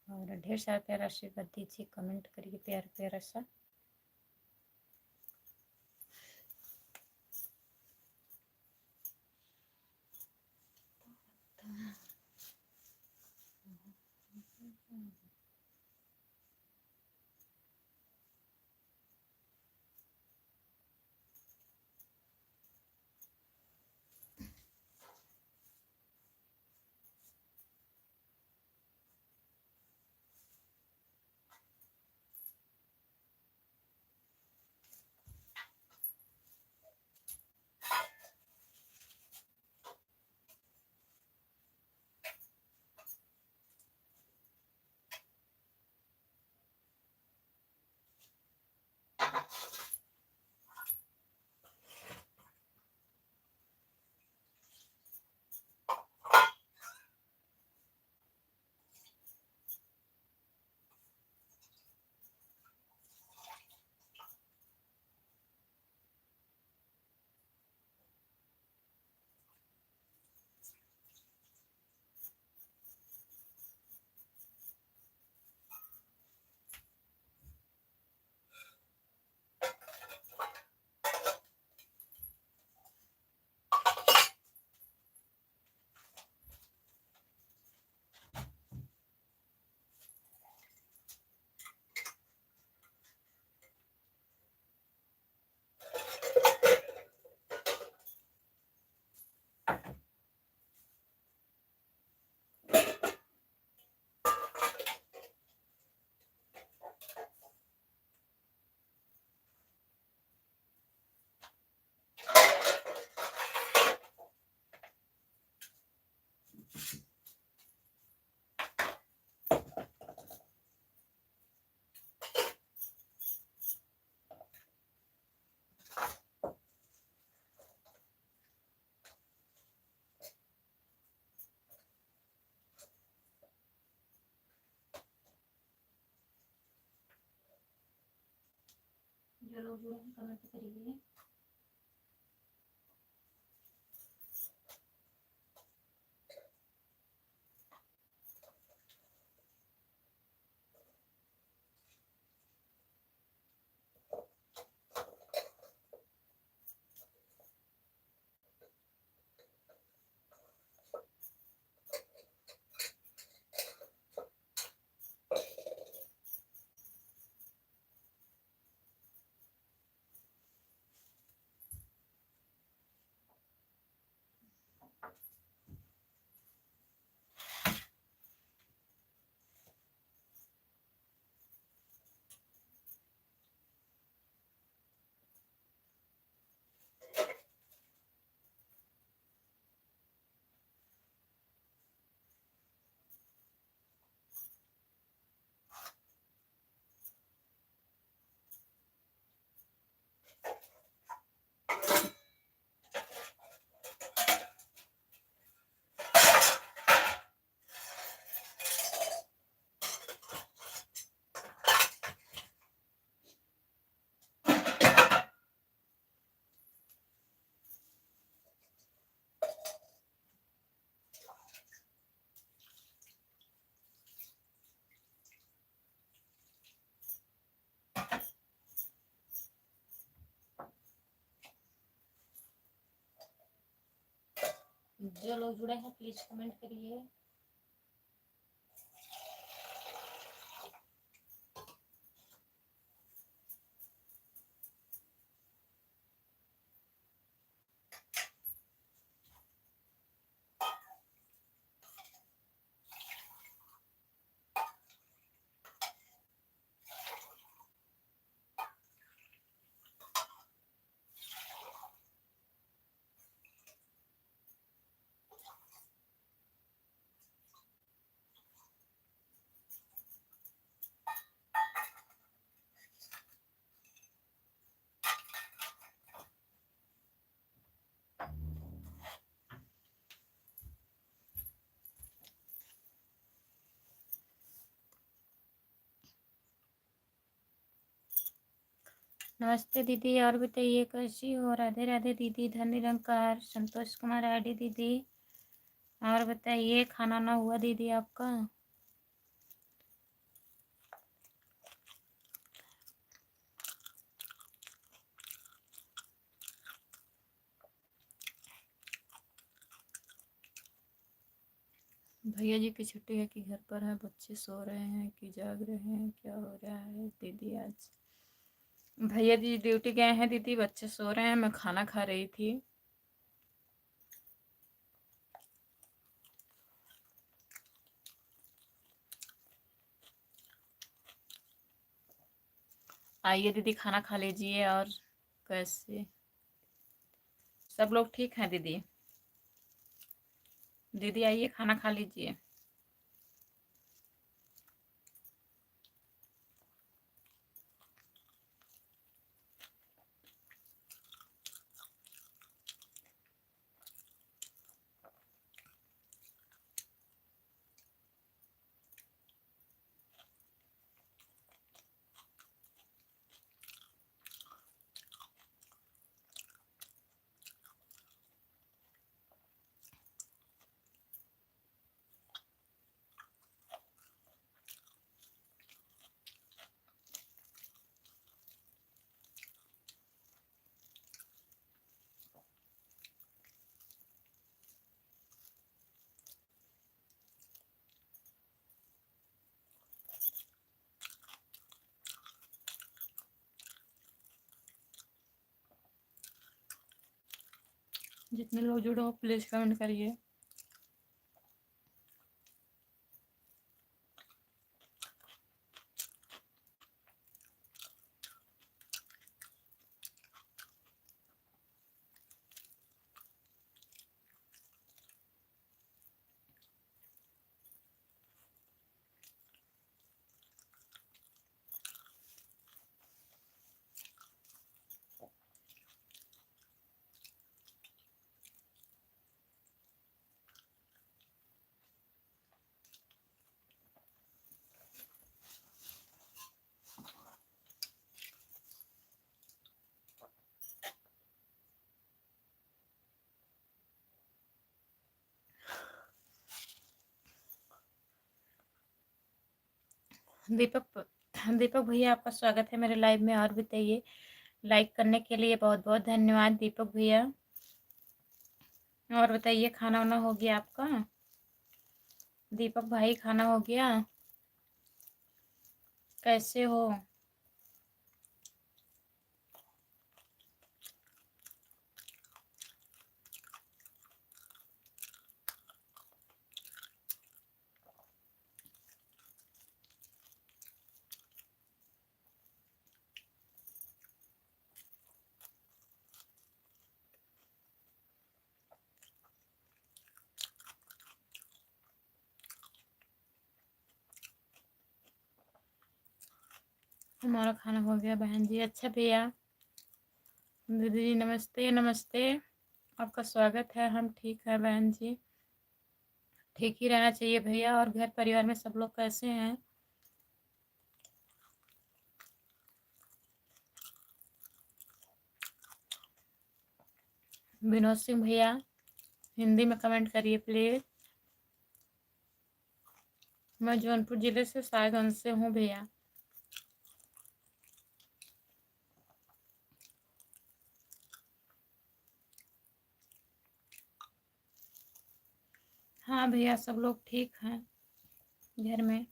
और ढेर सारा प्यारा आशीर्वाद दीजिए, कमेंट करिए प्यार प्यारा सा। जो लोग जुड़े हैं कमेंट करिए। जो लोग जुड़े हैं प्लीज कमेंट करिए। नमस्ते दीदी, और बताइए कैसी हो? राधे राधे दीदी, धन निरंकार, संतोष कुमार आईडी दीदी। और बताइए खाना ना हुआ दीदी आपका? भैया जी की छुट्टी है कि घर पर है, बच्चे सो रहे हैं कि जाग रहे हैं, क्या हो रहा है दीदी आज? भैया जी ड्यूटी गए हैं दीदी, बच्चे सो रहे हैं, मैं खाना खा रही थी। आइए दीदी खाना खा लीजिए। और कैसे सब लोग ठीक हैं दीदी? दीदी आइए खाना खा लीजिए। जितने लोग जुड़े हो प्लीज कमेंट करिए। दीपक दीपक भैया आपका स्वागत है मेरे लाइव में। और बताइए, लाइक करने के लिए बहुत बहुत धन्यवाद दीपक भैया। और बताइए खाना वाना हो गया आपका? दीपक भाई खाना हो गया? कैसे हो? हमारा खाना हो गया बहन जी। अच्छा भैया। दीदी जी नमस्ते नमस्ते। आपका स्वागत है। हम ठीक है बहन जी। ठीक ही रहना चाहिए भैया। और घर परिवार में सब लोग कैसे हैं? विनोद सिंह भैया हिंदी में कमेंट करिए प्लीज। मैं जौनपुर जिले से साहेबगंज से हूँ भैया। हाँ भैया सब लोग ठीक हैं घर में।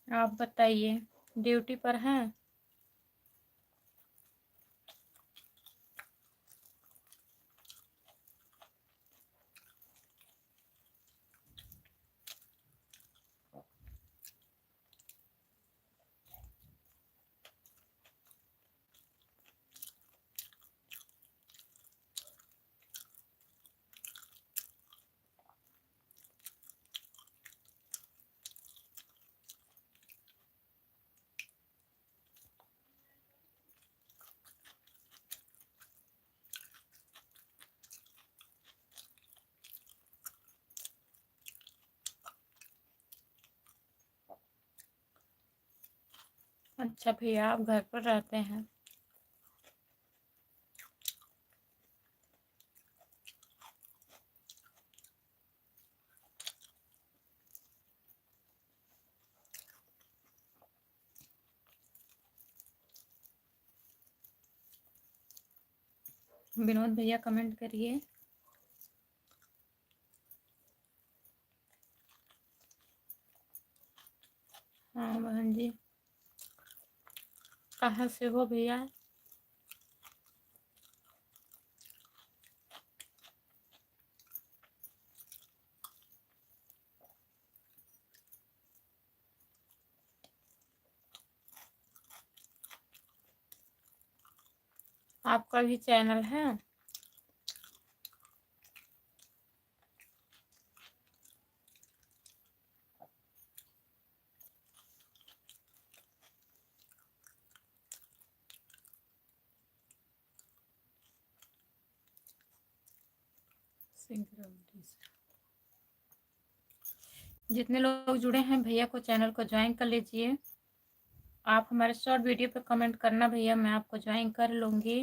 आप बताइए, ड्यूटी पर हैं? अच्छा भैया आप घर पर रहते हैं? विनोद भैया कमेंट करिए। हाँ बहन जी, कहाँ से हो भैया? आपका भी चैनल है? जितने लोग जुड़े हैं भैया को चैनल को ज्वाइन कर लीजिए। आप हमारे शॉर्ट वीडियो पे कमेंट करना भैया, मैं आपको ज्वाइन कर लूँगी।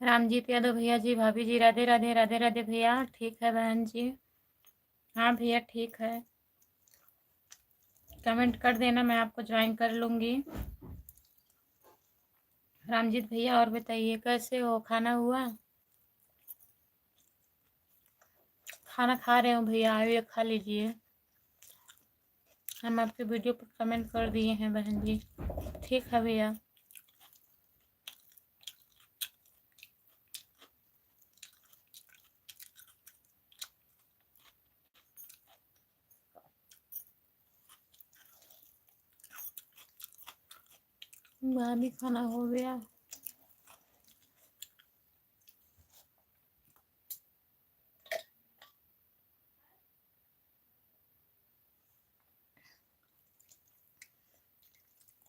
रामजीत यादव भैया जी, भाभी जी, राधे राधे राधे राधे भैया। ठीक है बहन जी। हाँ भैया ठीक है, कमेंट कर देना, मैं आपको ज्वाइन कर लूँगी। रामजीत भैया और बताइए कैसे हो, खाना हुआ? खाना खा रहे हो भैया, आइए खा लीजिए। हम आपके वीडियो पर कमेंट कर दिए हैं बहन जी। ठीक है भैया। वहाँ भी खाना हो गया।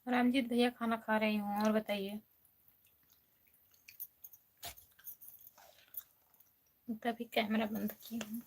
रामजीत भैया खाना खा रही हूँ, और बताइए। तभी कैमरा बंद की हूँ।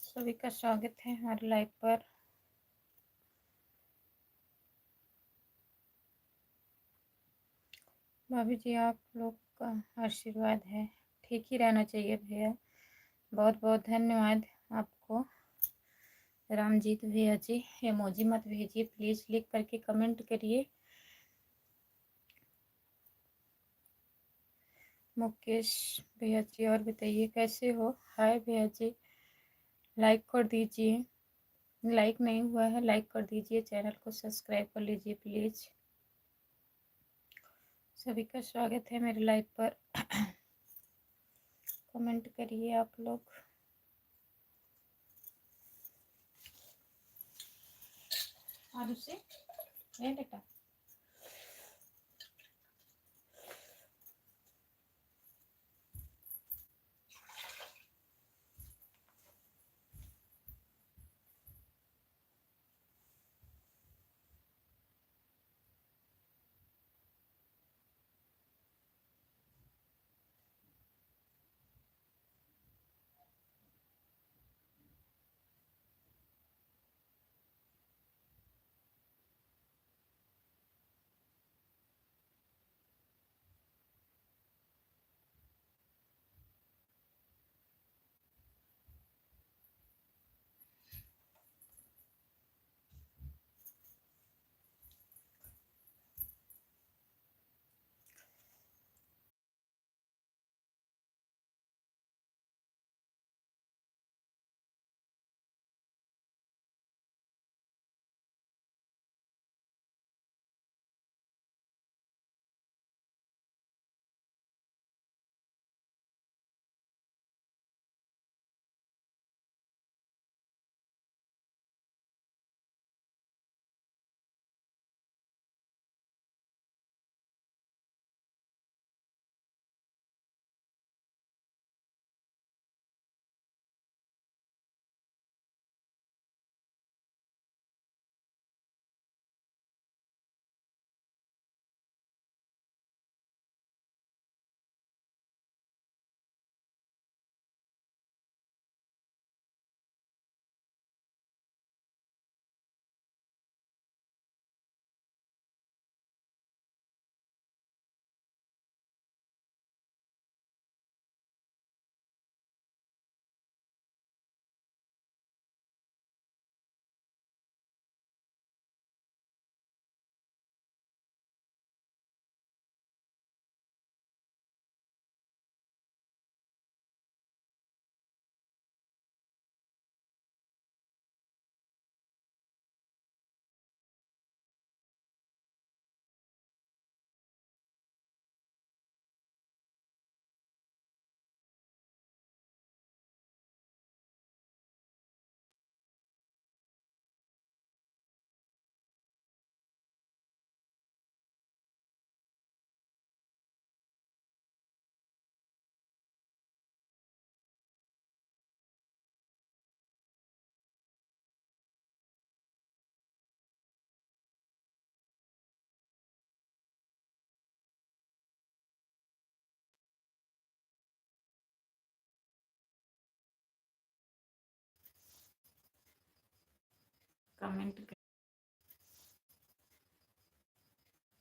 सभी का स्वागत है हमारे लाइव पर। भाभी जी आप लोग का आशीर्वाद है, ठीक ही रहना चाहिए भैया। बहुत बहुत धन्यवाद आपको। रामजीत भैया जी इमोजी मत भेजिए प्लीज़, लिख करके कमेंट करिए। मुकेश भैया जी और बताइए कैसे हो। हाय भैया जी, लाइक कर दीजिए, लाइक नहीं हुआ है लाइक कर दीजिए, चैनल को सब्सक्राइब कर लीजिए प्लीज़। सभी का स्वागत है मेरे लाइव पर। कमेंट करिए आप लोग। और उसे बेटा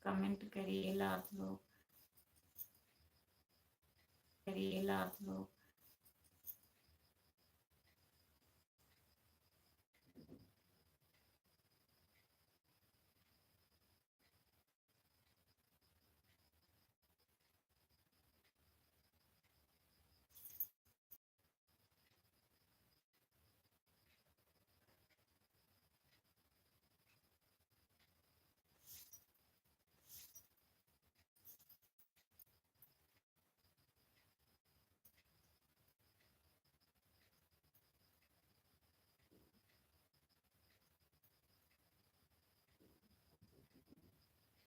कमेंट करिएगा आप लोग, करिएगा आप लोग।